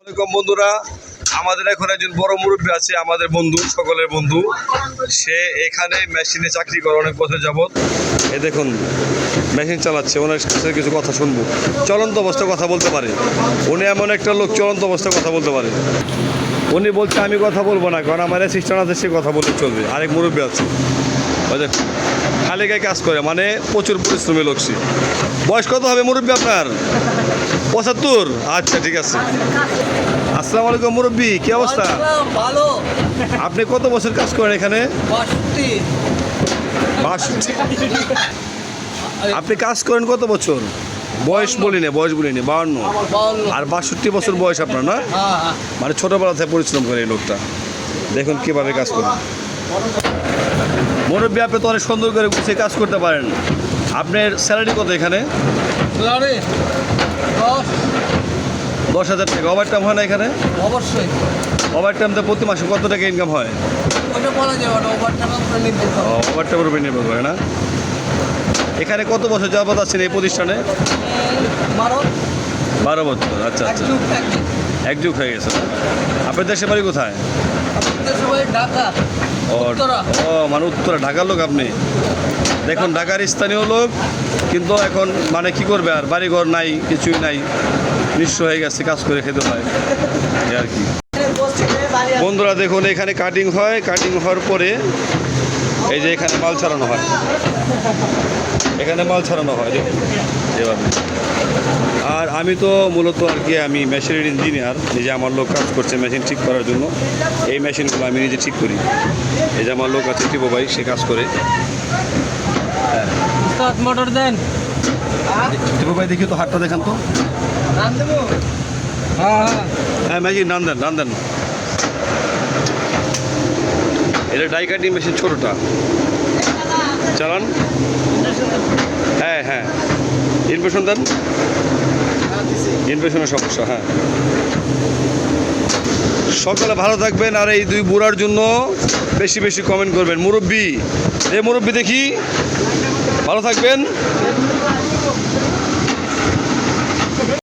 বন্ধুরা, আমাদের এখন একজন বড় মুরব্বী আছে, আমাদের বন্ধু, সকলের বন্ধু। সে এখানে মেশিনে চাকরি করে অনেক বছর যাবত। এ দেখুন মেশিন চালাচ্ছে, ওনার কাছে কিছু কথা শুনবো। চলন্ত অবস্থায় কথা বলতে পারে উনি, এমন একটা লোক চলন্ত অবস্থায় কথা বলতে পারে। উনি বলছে আমি কথা বলবো না, কারণ আমার অ্যাসিস্ট্যান্ট আছে, সে কথা বলে চলবে। আরেক মুরব্বী আছে, খালি গায়ে কাজ করে, মানে প্রচুর পরিশ্রমী লোক সে। বয়স কত হবে মুরব্বী আপনার? 75? আচ্ছা ঠিক আছে। আসসালামু আলাইকুম মুরব্বী, কি অবস্থা? ভালো। আপনি কত বছর কাজ করেন এখানে? 62। আপনি কাজ করেন কত বছর? বয়স বলিনি, 52। আর 62 বছর বয়স আপনার, না? মানে ছোটবেলা থেকে পরিশ্রম করে এই লোকটা। দেখুন কিভাবে কাজ করে মুরব্বী। আপনি তো অনেক সুন্দর করে গুছিয়ে কাজ করতে পারেন। আপনার স্যালারি কত এখানে? 10,000 টাকা। ওভার টাইম হয় না এখানে? অবশ্যই। ওভার টাইমতে প্রতি মাসে কত টাকা ইনকাম হয়? ওভার টাইমের উপর নির্ভর করে, না? এখানে কত বছর যাবত আছেন এই প্রতিষ্ঠানে? 12 বছর। আচ্ছা আচ্ছা, এক যুগ হয়ে গেছে। আপনার দেশের বাড়ি কোথায়? ঢাকা। ও মানে উত্তরা, ঢাকার লোক আপনি। দেখুন ঢাকার স্থানীয় লোক, কিন্তু এখন মানে কি করবে, আর বাড়িঘর নাই, কিছুই নাই, নিঃস্ব হয়ে গেছে, কাজ করে খেতে হয় আর কি। বন্ধুরা দেখুন, এখানে কাটিং হয়, কাটিং হওয়ার পরে এই যে এখানে মাল ছাড়ানো হয়, এখানে মাল ছাড়ানো হয় এভাবে। আর আমি তো মূলত আর কি, আমি মেশিনের ইঞ্জিনিয়ার। নিজে আমার লোক কাজ করছে মেশিন ঠিক করার জন্য। এই মেশিনগুলো আমি নিজে ঠিক করি। এই যে আমার লোক আছে টিপু ভাই, সে কাজ করে। মোটর দেন টিপু ভাই, দেখি তো হাতটা দেখান তো। হ্যাঁ মেশিন টান দেন, টান দেন। এটা ডাই কাটিং মেশিন, ছোটোটা চালান। হ্যাঁ হ্যাঁ, ইনফেকশন দেন, ইনফেকশনের সমস্যা। হ্যাঁ, সকালে ভালো থাকবেন। আর এই দুই বুড়ার জন্য বেশি বেশি কমেন্ট করবেন। মুরব্বী, মুরব্বী দেখি, ভালো থাকবেন।